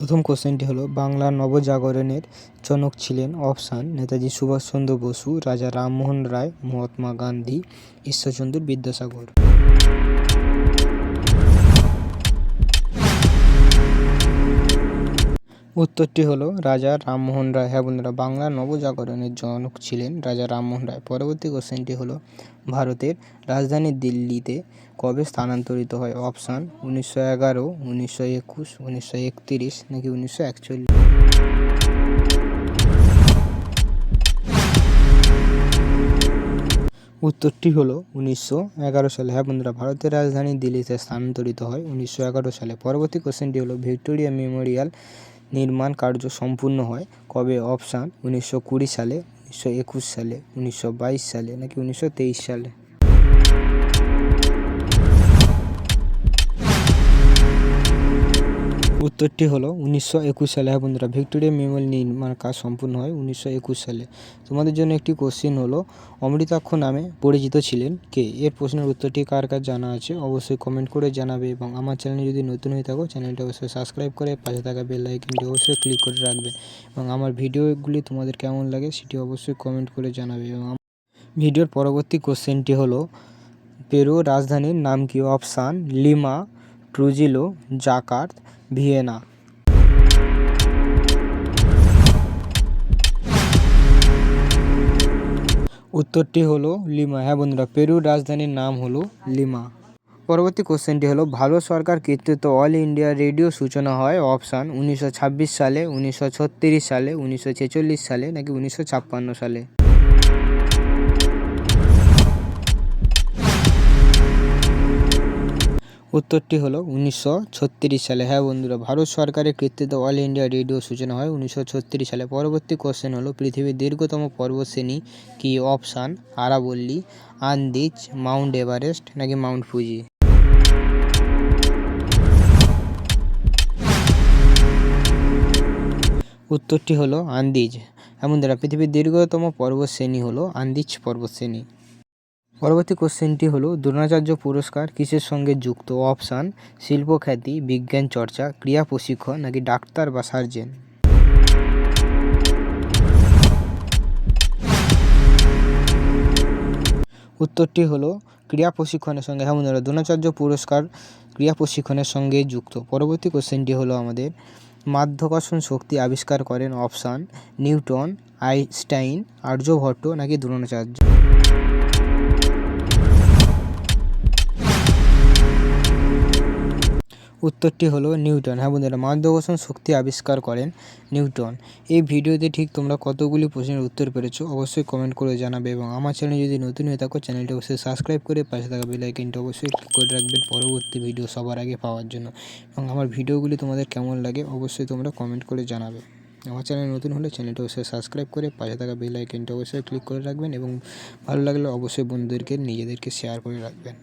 প্রথম কোশ্চেনটি হলো বাংলার নবজাগরণের জনক ছিলেন অপশান নেতাজি সুভাষচন্দ্র বসু, রাজা রামমোহন রায়, মহাত্মা গান্ধী, ঈশ্বরচন্দ্র বিদ্যাসাগর। উত্তরটি হলো রাজা রামমোহন রায়। হ্যাঁ বন্ধুরা, বাংলার নবজাগরণের জনক ছিলেন রাজা রামমোহন রায়। পরবর্তী কোশ্চেনটি হলো ভারতের রাজধানী দিল্লিতে কবে স্থানান্তরিত হয়? অপশান 1911, 1921, 1931 নাকি 1941। উত্তরটি হলো 1911 সালে। হ্যাঁ বন্ধুরা, ভারতের রাজধানী দিল্লিতে স্থানান্তরিত হয় 1911 সালে। পরবর্তী কোশ্চেনটি হলো ভিক্টোরিয়া মেমোরিয়াল নির্মাণ কার্য সম্পূর্ণ হয় কবে? অপশান 1920 সালে, 1921 সালে, 1922 সালে নাকি 1923 সালে। উত্তরটি হলো 1921 সালে। হ্যাঁ বন্ধুরা, ভিক্টোরিয়া মেমোরিয়াল নির্মাণ কাজ সম্পূর্ণ হয় 1921 সালে। তোমাদের জন্য একটি কোশ্চেন হলো অমৃতাক্ষ নামে পরিচিত ছিলেন কে? এর প্রশ্নের উত্তরটি কার কার জানা আছে অবশ্যই কমেন্ট করে জানাবে, এবং আমার চ্যানেলে যদি নতুন হয়ে থাকো চ্যানেলটি অবশ্যই সাবস্ক্রাইব করে পাশে থাকা বেল আইকনটি অবশ্যই ক্লিক করে রাখবে, এবং আমার ভিডিওগুলি তোমাদের কেমন লাগে সেটি অবশ্যই কমেন্ট করে জানাবে। এবং ভিডিওর পরবর্তী কোশ্চেনটি হলো পেরু রাজধানীর নাম কি? Option lima, Trujillo, Jakarta, Vienna. উত্তরটি হলো লিমা। হ্যাঁ বন্ধুরা, পেরুর রাজধানীর নাম হলো লিমা। পরবর্তী কোশ্চেনটি হলো ভারত সরকার কর্তৃক অল ইন্ডিয়া রেডিও সূচনা হয়? অপশান 1926 সালে, 1936 সালে, 1946 সালে নাকি 1956 সালে। উত্তরটি হলো 1936 সালে। হ্যাঁ বন্ধুরা, ভারত সরকারের কর্তৃক অল ইন্ডিয়া রেডিও সূচনা হয় 1936 সালে। পরবর্তী কোশ্চেন হলো পৃথিবীর দীর্ঘতম পর্বতশ্রেণী কি? অপশান আরাবল্লী, আন্দিজ, মাউন্ট এভারেস্ট নাকি মাউন্ট ফুজি। উত্তরটি হলো আন্দিজ। হ্যাঁ বন্ধুরা, পৃথিবীর দীর্ঘতম পর্বতশ্রেণী হলো আন্দিজ পর্বতশ্রেণী। পরবর্তী কোশ্চেনটি হলো দ্রোণাচার্য পুরস্কার কিসের সঙ্গে যুক্ত? অপশান শিল্পখ্যাতি, বিজ্ঞান চর্চা, ক্রীড়া প্রশিক্ষণ নাকি ডাক্তার বা সার্জেন। উত্তরটি হলো ক্রীড়া প্রশিক্ষণের সঙ্গে। হ্যাঁ বন্ধুরা, দ্রোণাচার্য পুরস্কার ক্রীড়া প্রশিক্ষণের সঙ্গে যুক্ত। পরবর্তী কোশ্চেনটি হলো আমাদের মাধ্যাকর্ষণ শক্তি আবিষ্কার করেন? অপশান নিউটন, আইনস্টাইন, আর্যভট্ট নাকি দ্রোণাচার্য। উত্তরটি হলো নিউটন। হ্যাঁ বন্ধুরা, মাধ্যাকর্ষণ শক্তি আবিষ্কার করেন নিউটন। এই ভিডিওতে ঠিক তোমরা কতগুলি প্রশ্নের উত্তর পেরেছো অবশ্যই কমেন্ট করে জানাবে, এবং আমার চ্যানেল যদি নতুন হয়ে থাকো চ্যানেলটি অবশ্যই সাবস্ক্রাইব করে পাশে থাকা বেল আইকনটি অবশ্যই ক্লিক করে রাখবেন পরবর্তী ভিডিও সবার আগে পাওয়ার জন্য। এবং আমার ভিডিওগুলি তোমাদের কেমন লাগে অবশ্যই তোমরা কমেন্ট করে জানাবে। আমার চ্যানেল নতুন হলে চ্যানেলটি অবশ্যই সাবস্ক্রাইব করে পাশে থাকা বেল আইকনটি অবশ্যই ক্লিক করে রাখবেন, এবং ভালো লাগলে অবশ্যই বন্ধুদেরকে নিজেদেরকে শেয়ার করে রাখবেন।